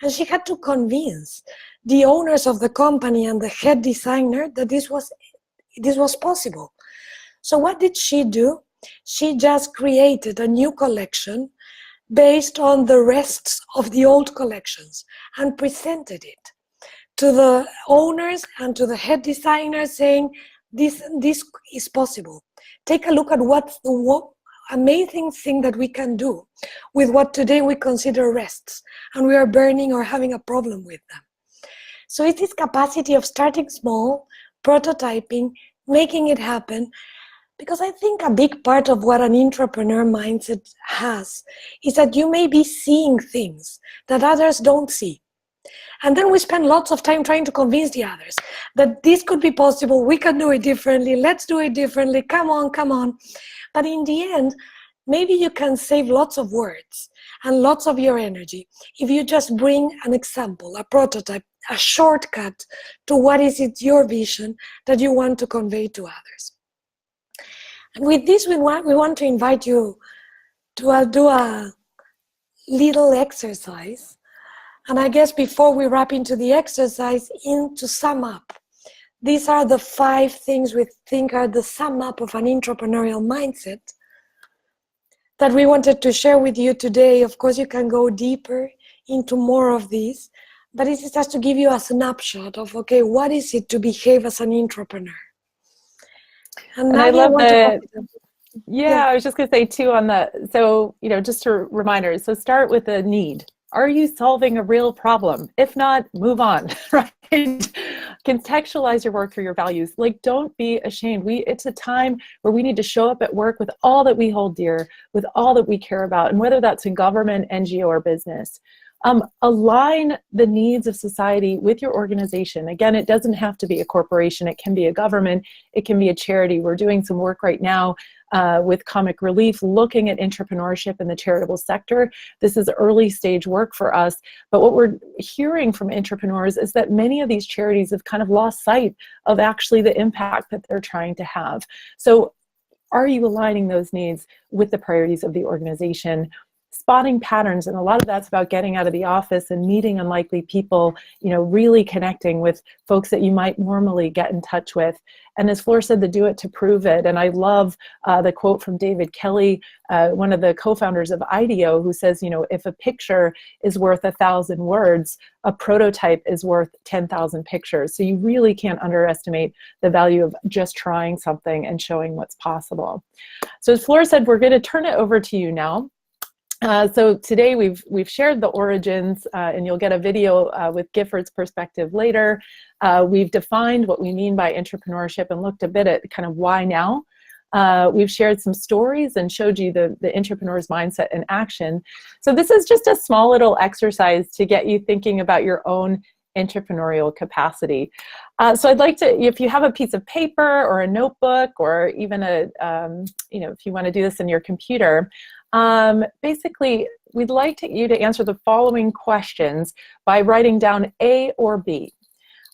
and she had to convince the owners of the company and the head designer that this was possible. So what did she do? She just created a new collection based on the rests of the old collections and presented it to the owners and to the head designer saying, this is possible. Take a look at what's the amazing thing that we can do with what today we consider rests and we are burning or having a problem with them. So it's this capacity of starting small, prototyping, making it happen. Because I think a big part of what an intrapreneur mindset has is that you may be seeing things that others don't see. And then we spend lots of time trying to convince the others that this could be possible, we can do it differently, let's do it differently, come on, come on. But in the end, maybe you can save lots of words and lots of your energy if you just bring an example, a prototype, a shortcut to what is it your vision that you want to convey to others. And with this, we want to invite you to do a little exercise. And I guess before we wrap into the exercise, to sum up, these are the 5 things we think are the sum up of an entrepreneurial mindset that we wanted to share with you today. Of course, you can go deeper into more of these, but this is just to give you a snapshot of, okay, what is it to behave as an entrepreneur? And I love the, yeah, I was just going to say too on the, so, you know, just a reminder, so start with a need. Are you solving a real problem? If not, move on, right? Contextualize your work through your values. Like, don't be ashamed. It's a time where we need to show up at work with all that we hold dear, with all that we care about, and whether that's in government, NGO, or business. Align the needs of society with your organization. Again, it doesn't have to be a corporation. It can be a government. It can be a charity. We're doing some work right now with Comic Relief, looking at entrepreneurship in the charitable sector. This is early stage work for us, but what we're hearing from entrepreneurs is that many of these charities have kind of lost sight of actually the impact that they're trying to have. So are you aligning those needs with the priorities of the organization? Spotting patterns, and a lot of that's about getting out of the office and meeting unlikely people, really connecting with folks that you might normally get in touch with. And as Flor said, the do it to prove it. And I love the quote from David Kelly, one of the co-founders of IDEO, who says, if a picture is worth 1,000 words, a prototype is worth 10,000 pictures. So you really can't underestimate the value of just trying something and showing what's possible. So as Flor said, we're going to turn it over to you now. So today we've shared the origins, and you'll get a video with Gifford's perspective later. We've defined what we mean by entrepreneurship and looked a bit at kind of why now. We've shared some stories and showed you the entrepreneur's mindset in action. So this is just a small little exercise to get you thinking about your own entrepreneurial capacity. So I'd like to, if you have a piece of paper or a notebook, or even if you want to do this in your computer, basically, we'd like you to answer the following questions by writing down A or B.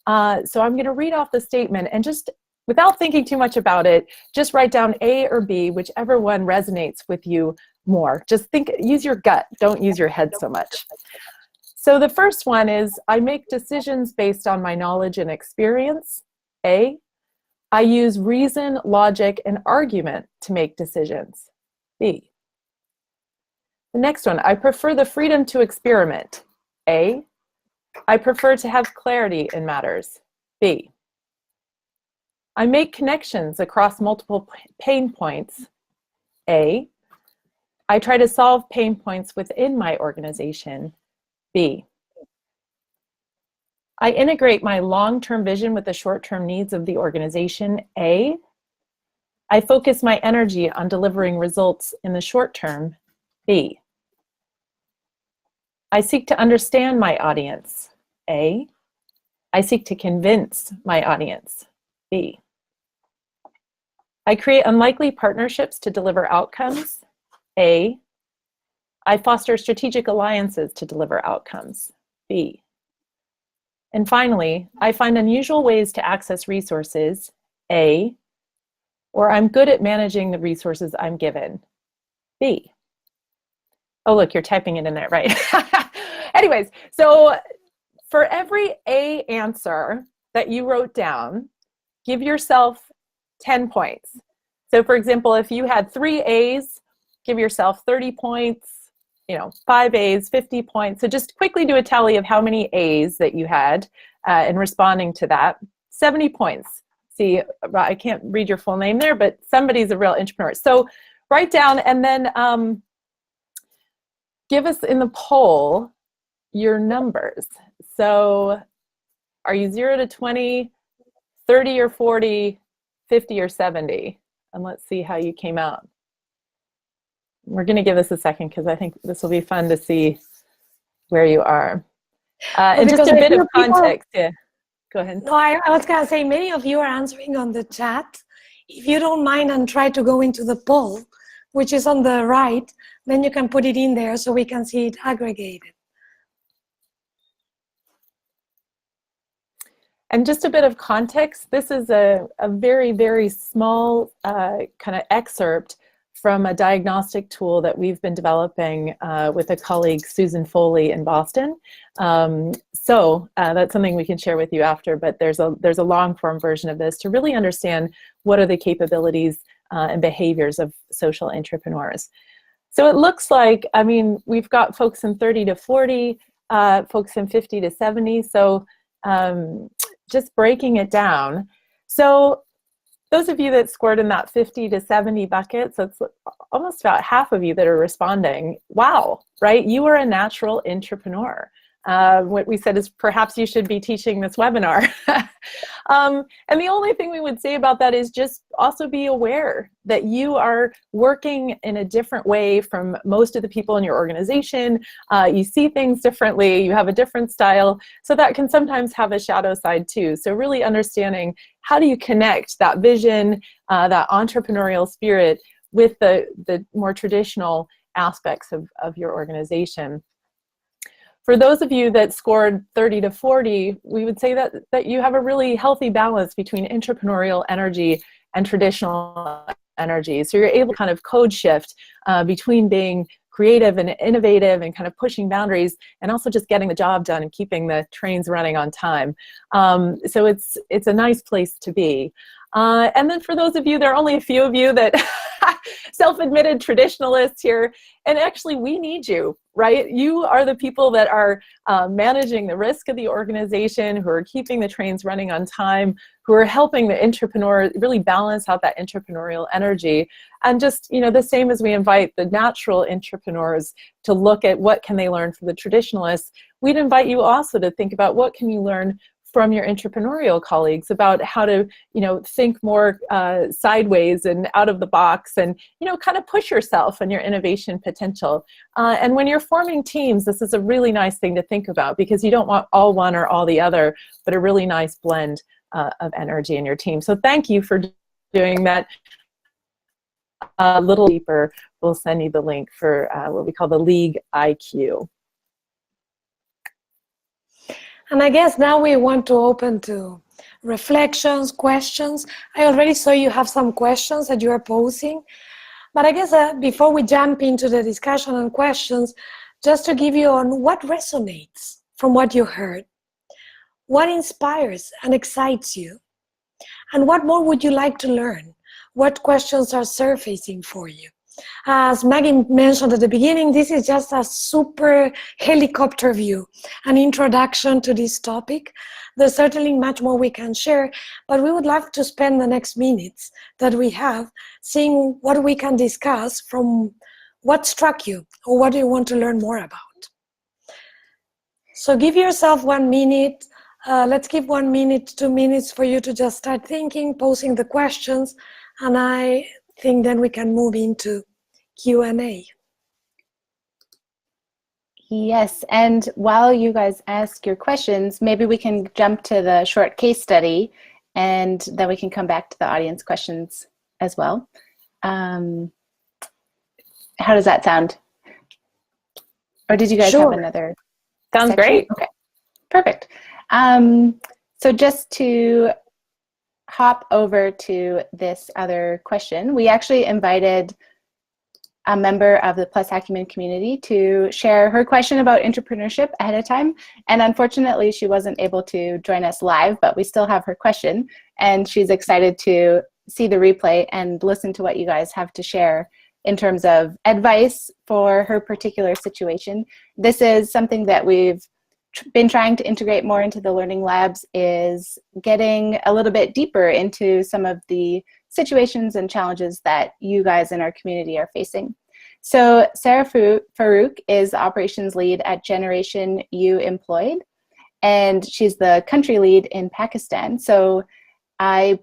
So I'm going to read off the statement, and just without thinking too much about it, just write down A or B, whichever one resonates with you more. Just use your gut, don't use your head so much. So the first one is, I make decisions based on my knowledge and experience. A. I use reason, logic, and argument to make decisions. B. The next one, I prefer the freedom to experiment. A. I prefer to have clarity in matters. B. I make connections across multiple pain points. A. I try to solve pain points within my organization. B. I integrate my long-term vision with the short-term needs of the organization. A. I focus my energy on delivering results in the short term. B. I seek to understand my audience. A. I seek to convince my audience. B. I create unlikely partnerships to deliver outcomes. A. I foster strategic alliances to deliver outcomes. B. And finally, I find unusual ways to access resources. A. Or I'm good at managing the resources I'm given. B. Oh, look, you're typing it in there, right? Anyways, so for every A answer that you wrote down, give yourself 10 points. So for example, if you had 3 A's, give yourself 30 points, 5 A's, 50 points. So just quickly do a tally of how many A's that you had in responding to that. 70 points. See, I can't read your full name there, but somebody's a real entrepreneur. So write down, and then give us in the poll your numbers. So are you 0 to 20, 30 or 40, 50 or 70? And let's see how you came out. We're going to give this a second because I think this will be fun to see where you are. And just a bit of context. Yeah. Go ahead. No, I was going to say, many of you are answering on the chat. If you don't mind and try to go into the poll, which is on the right, then you can put it in there so we can see it aggregated. And just a bit of context, this is a very, very small kind of excerpt from a diagnostic tool that we've been developing with a colleague, Susan Foley, in Boston. So that's something we can share with you after, but there's a long form version of this to really understand what are the capabilities and behaviors of social entrepreneurs. So it looks like, we've got folks in 30 to 40, folks in 50 to 70. So just breaking it down. So those of you that scored in that 50 to 70 bucket, so it's almost about half of you that are responding, wow, right? You are a natural intrapreneur. What we said is perhaps you should be teaching this webinar. And the only thing we would say about that is just also be aware that you are working in a different way from most of the people in your organization. You see things differently, you have a different style, so that can sometimes have a shadow side too. So really understanding how do you connect that vision, that entrepreneurial spirit with the more traditional aspects of your organization. For those of you that scored 30 to 40, we would say that you have a really healthy balance between intrapreneurial energy and traditional energy. So you're able to kind of code shift between being creative and innovative and kind of pushing boundaries, and also just getting the job done and keeping the trains running on time. So it's a nice place to be. And then for those of you, there are only a few of you that self-admitted traditionalists here, and actually we need you, right? You are the people that are managing the risk of the organization, who are keeping the trains running on time, who are helping the intrapreneur really balance out that entrepreneurial energy. And just, you know, the same as we invite the natural intrapreneurs to look at what can they learn from the traditionalists, we'd invite you also to think about what can you learn from your intrapreneurial colleagues about how to, you know, think more sideways and out of the box, and, you know, kind of push yourself and your innovation potential. And when you're forming teams, this is a really nice thing to think about, because you don't want all one or all the other, but a really nice blend of energy in your team. So thank you for doing that. A little deeper, we'll send you the link for what we call the League IQ. And I guess now we want to open to reflections, questions. I already saw you have some questions that you are posing. But I guess before we jump into the discussion and questions, just to give you on what resonates from what you heard. What inspires and excites you? And what more would you like to learn? What questions are surfacing for you? As Maggie mentioned at the beginning, this is just a super helicopter view, an introduction to this topic. There's certainly much more we can share, but we would love to spend the next minutes that we have seeing what we can discuss from what struck you or what do you want to learn more about. So give yourself 1 minute. Let's give 1 minute, 2 minutes for you to just start thinking, posing the questions, and I think then we can move into Q&A. Yes, and while you guys ask your questions, maybe we can jump to the short case study, and then we can come back to the audience questions as well. How does that sound? Or did you guys have another? Sounds section? Great. Okay, perfect. So just to hop over to this other question, we actually invited a member of the Plus Acumen community to share her question about entrepreneurship ahead of time. And unfortunately, she wasn't able to join us live, but we still have her question. And she's excited to see the replay and listen to what you guys have to share in terms of advice for her particular situation. This is something that we've been trying to integrate more into the learning labs, is getting a little bit deeper into some of the situations and challenges that you guys in our community are facing. So Sarah Farouk is the operations lead at Generation U Employed, and she's the country lead in Pakistan. So I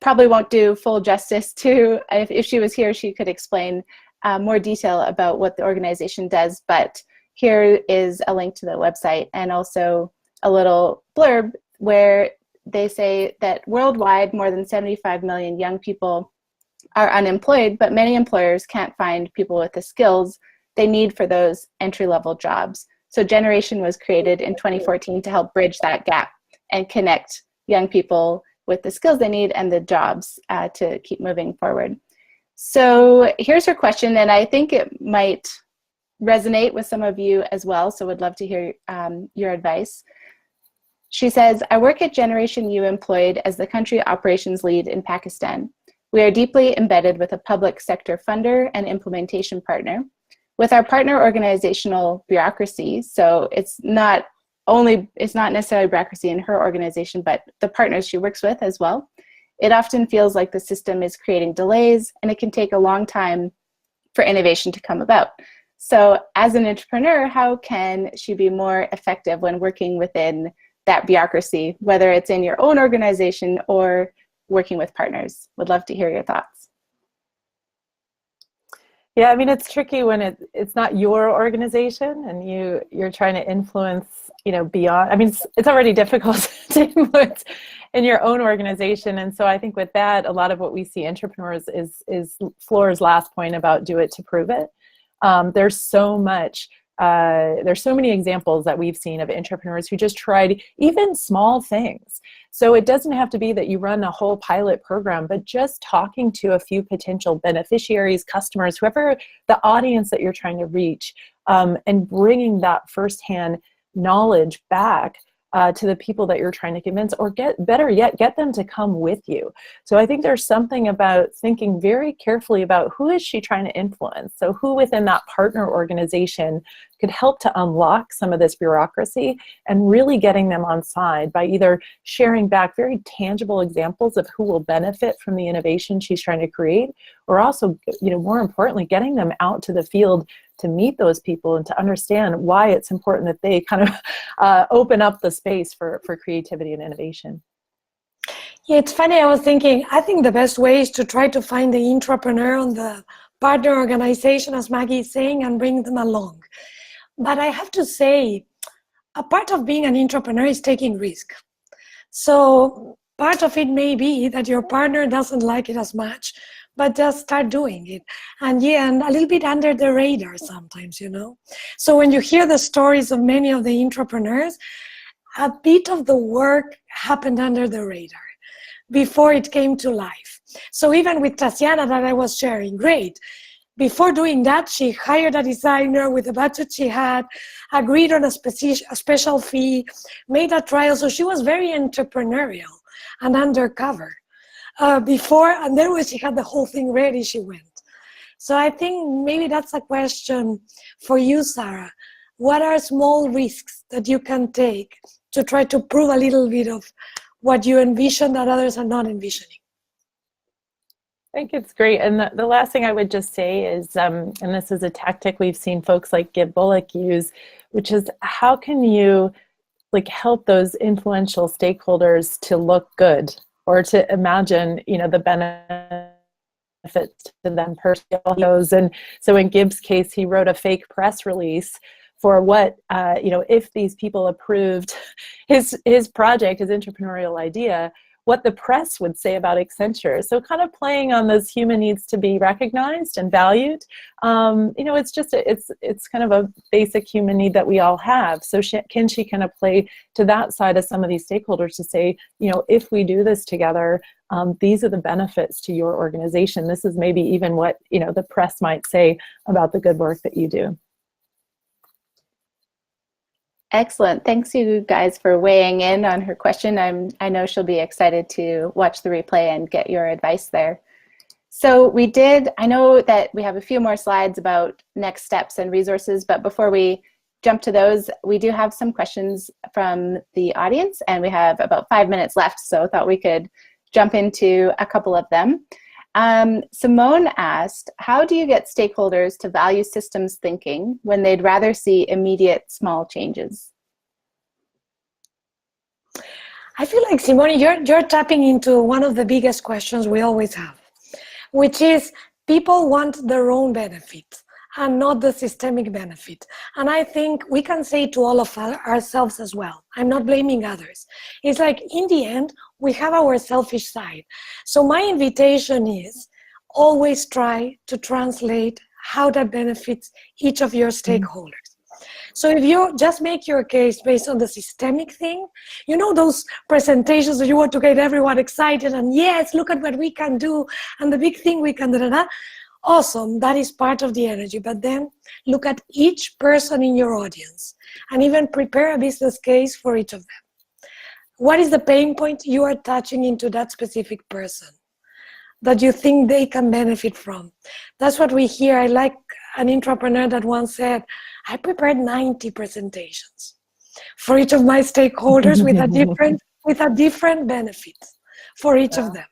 probably won't do full justice to, if she was here, she could explain more detail about what the organization does, but here is a link to the website and also a little blurb where they say that worldwide more than 75 million young people are unemployed, but many employers can't find people with the skills they need for those entry-level jobs. So Generation was created in 2014 to help bridge that gap and connect young people with the skills they need and the jobs to keep moving forward. So here's her question, and I think it might resonate with some of you as well, so would love to hear your advice. She says, I work at Generation U Employed as the country operations lead in Pakistan. We are deeply embedded with a public sector funder and implementation partner. With our partner organizational bureaucracy, so it's not necessarily bureaucracy in her organization, but the partners she works with as well, it often feels like the system is creating delays, and it can take a long time for innovation to come about. So as an entrepreneur, how can she be more effective when working within that bureaucracy, whether it's in your own organization or working with partners? Would love to hear your thoughts. Yeah, I mean, it's tricky when it's not your organization and you're trying to influence, beyond. I mean, it's already difficult to influence in your own organization. And so I think with that, a lot of what we see entrepreneurs is Flore's last point about do it to prove it. There's so many examples that we've seen of entrepreneurs who just tried even small things. So it doesn't have to be that you run a whole pilot program, but just talking to a few potential beneficiaries, customers, whoever the audience that you're trying to reach, and bringing that firsthand knowledge back to the people that you're trying to convince, or get them to come with you. So I think there's something about thinking very carefully about who is she trying to influence. So who within that partner organization could help to unlock some of this bureaucracy and really getting them on side by either sharing back very tangible examples of who will benefit from the innovation she's trying to create, or also, more importantly, getting them out to the field to meet those people and to understand why it's important that they kind of open up the space for creativity and innovation. Yeah, it's funny, I think the best way is to try to find the intrapreneur on the partner organization, as Maggie is saying, and bring them along. But I have to say, a part of being an intrapreneur is taking risk. So part of it may be that your partner doesn't like it as much, but just start doing it. And a little bit under the radar sometimes, So when you hear the stories of many of the intrapreneurs, a bit of the work happened under the radar before it came to life. So even with Tatiana that I was sharing, great. Before doing that, she hired a designer with the budget she had, agreed on a special fee, made a trial. So she was very entrepreneurial and undercover. Before, and then when she had the whole thing ready, she went. So I think maybe that's a question for you, Sarah. What are small risks that you can take to try to prove a little bit of what you envision that others are not envisioning? I think it's great. And the last thing I would just say is, and this is a tactic we've seen folks like Gib Bullock use, which is how can you help those influential stakeholders to look good, or to imagine, the benefits to them personally. And so in Gibbs' case, he wrote a fake press release for what, if these people approved his project, his entrepreneurial idea, what the press would say about Accenture. So kind of playing on those human needs to be recognized and valued. It's kind of a basic human need that we all have. So can she kind of play to that side of some of these stakeholders to say, if we do this together, these are the benefits to your organization. This is maybe even what, the press might say about the good work that you do. Excellent. Thanks you guys for weighing in on her question. I know she'll be excited to watch the replay and get your advice there. So I know that we have a few more slides about next steps and resources, but before we jump to those, we do have some questions from the audience, and we have about 5 minutes left, so I thought we could jump into a couple of them. Simone asked, how do you get stakeholders to value systems thinking when they'd rather see immediate small changes? I feel like, Simone, you're tapping into one of the biggest questions we always have, which is people want their own benefit and not the systemic benefit. And I think we can say to all of ourselves as well, I'm not blaming others. It's like, in the end, we have our selfish side. So my invitation is always try to translate how that benefits each of your stakeholders. So if you just make your case based on the systemic thing, those presentations that you want to get everyone excited and yes, look at what we can do and the big thing we can do, awesome, that is part of the energy. But then look at each person in your audience and even prepare a business case for each of them. What is the pain point you are touching into that specific person that you think they can benefit from? That's what we hear. I like an intrapreneur that once said, I prepared 90 presentations for each of my stakeholders with a different benefit for each of them.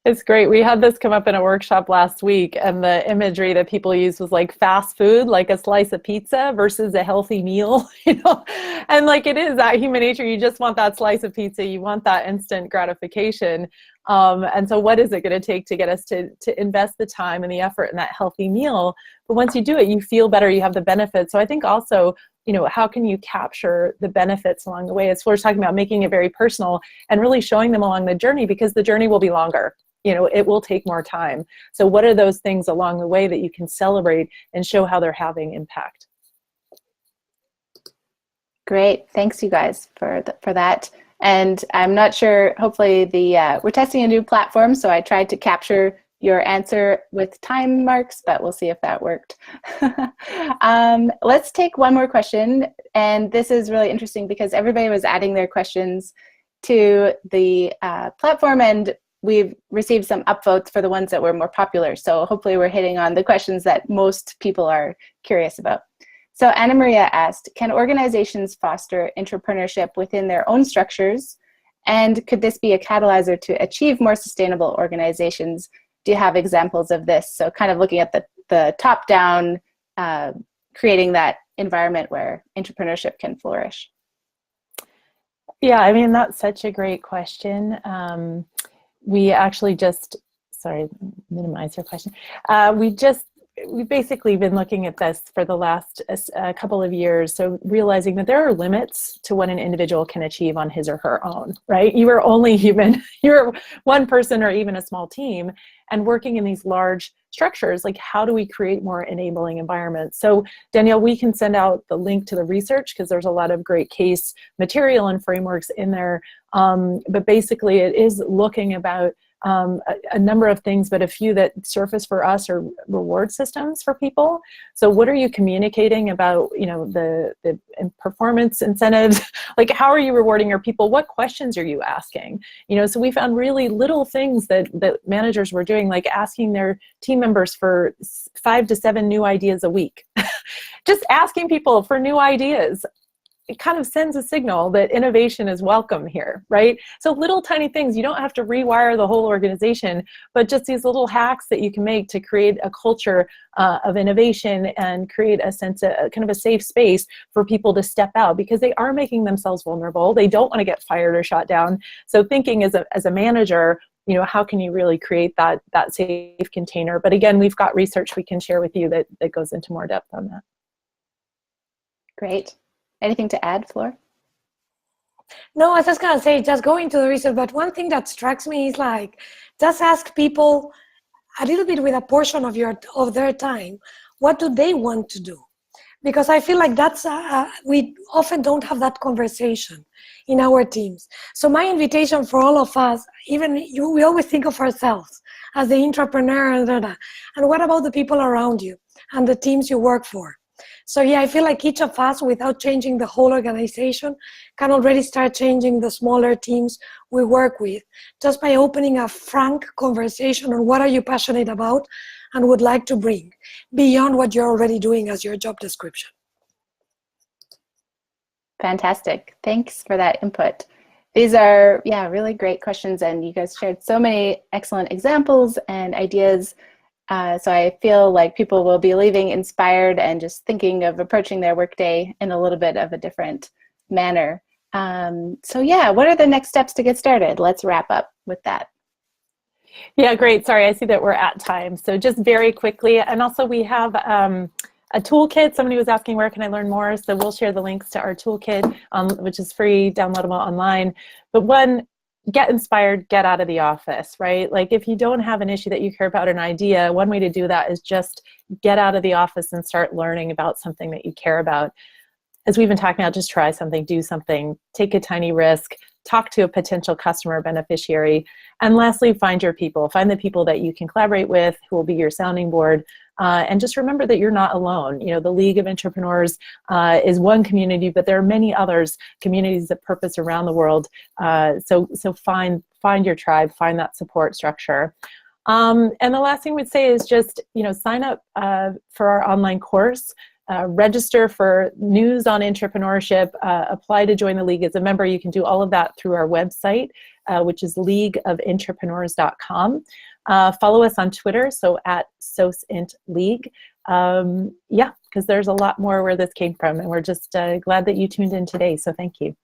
It's great. We had this come up in a workshop last week, and the imagery that people used was like fast food, like a slice of pizza versus a healthy meal, and like it is that human nature. You just want that slice of pizza. You want that instant gratification. And so what is it going to take to get us to invest the time and the effort in that healthy meal? But once you do it, you feel better, you have the benefits. So I think also, how can you capture the benefits along the way? As Flore's talking about, making it very personal and really showing them along the journey, because the journey will be longer. It will take more time. So what are those things along the way that you can celebrate and show how they're having impact? Great. Thanks, you guys, for that. And I'm not sure, hopefully we're testing a new platform, so I tried to capture your answer with time marks, but we'll see if that worked. Let's take one more question. And this is really interesting because everybody was adding their questions to the platform, and we've received some upvotes for the ones that were more popular. So hopefully we're hitting on the questions that most people are curious about. So Anna Maria asked, can organizations foster intrapreneurship within their own structures? And could this be a catalyzer to achieve more sustainable organizations? Do you have examples of this? So kind of looking at the top-down, creating that environment where intrapreneurship can flourish. Yeah, I mean, that's such a great question. We actually minimize your question. We've basically been looking at this for the last couple of years. So realizing that there are limits to what an individual can achieve on his or her own, right? You are only human. You're one person or even a small team, and working in these large structures, like how do we create more enabling environments? So Danielle, we can send out the link to the research because there's a lot of great case material and frameworks in there. But basically it is looking about a number of things, but a few that surface for us are reward systems for people. So what are you communicating about, the performance incentives? Like, how are you rewarding your people? What questions are you asking? So we found really little things that managers were doing, like asking their team members for 5 to 7 new ideas a week. Just asking people for new ideas. It kind of sends a signal that innovation is welcome here, right? So little tiny things, you don't have to rewire the whole organization, but just these little hacks that you can make to create a culture of innovation and create a sense of kind of a safe space for people to step out, because they are making themselves vulnerable. They don't want to get fired or shot down. So thinking as a manager, how can you really create that safe container? But again, we've got research we can share with you that goes into more depth on that. Great. Anything to add, Flor? No, I was just gonna say, just going to the research, but one thing that strikes me is like, just ask people a little bit with a portion of their time, what do they want to do? Because I feel like that's, we often don't have that conversation in our teams. So my invitation for all of us, we always think of ourselves as the intrapreneur, and what about the people around you and the teams you work for? So yeah, I feel like each of us, without changing the whole organization, can already start changing the smaller teams we work with, just by opening a frank conversation on what are you passionate about and would like to bring beyond what you're already doing as your job description. Fantastic. Thanks for that input. These are, really great questions, and you guys shared so many excellent examples and ideas. So I feel like people will be leaving inspired and just thinking of approaching their workday in a little bit of a different manner. So what are the next steps to get started? Let's wrap up with that. Yeah, great. Sorry, I see that we're at time. So just very quickly, and also we have a toolkit. Somebody was asking, where can I learn more? So we'll share the links to our toolkit, which is free, downloadable online. But one, get inspired, get out of the office, right? Like if you don't have an issue that you care about, an idea, one way to do that is just get out of the office and start learning about something that you care about. As we've been talking about, just try something, do something, take a tiny risk, talk to a potential customer beneficiary. And lastly, find your people. Find the people that you can collaborate with, who will be your sounding board. And just remember that you're not alone. The League of Intrapreneurs is one community, but there are many others, communities of purpose around the world. So find your tribe, find that support structure. And the last thing we'd say is just, sign up for our online course. Register for news on entrepreneurship, apply to join the league as a member. You can do all of that through our website. which is leagueofintrapreneurs.com. Follow us on Twitter, so at @SOSINTLeague. Yeah, because there's a lot more where this came from, and we're just glad that you tuned in today, so thank you.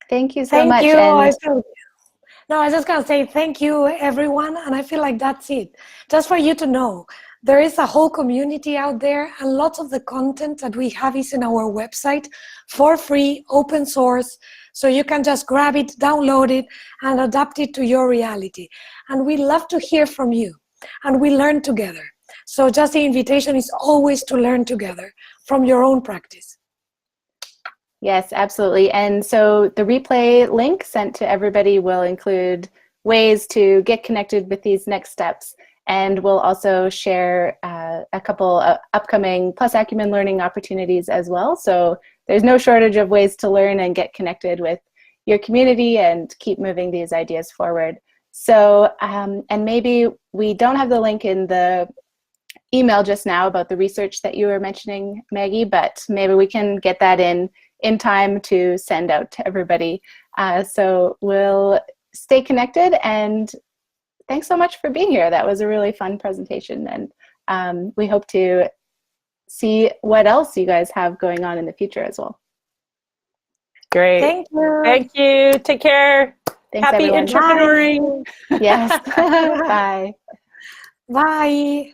Thank you so much. Thank you. And no, I was just going to say thank you, everyone. And I feel like that's it. Just for you to know, there is a whole community out there, and lots of the content that we have is in our website for free, open source. So you can just grab it, download it, and adapt it to your reality. And we love to hear from you, and we learn together. So just the invitation is always to learn together from your own practice. yes, absolutely. And so the replay link sent to everybody will include ways to get connected with these next steps. And we'll also share a couple of upcoming Plus Acumen learning opportunities as well. So there's no shortage of ways to learn and get connected with your community and keep moving these ideas forward. So, and maybe we don't have the link in the email just now about the research that you were mentioning, Maggie, but maybe we can get that in time to send out to everybody. So we'll stay connected, and thanks so much for being here. That was a really fun presentation, and we hope to see what else you guys have going on in the future as well. Great. Thank you. Thank you. Take care. Thanks, Happy everyone. entrepreneuring. Yes. Bye. Bye.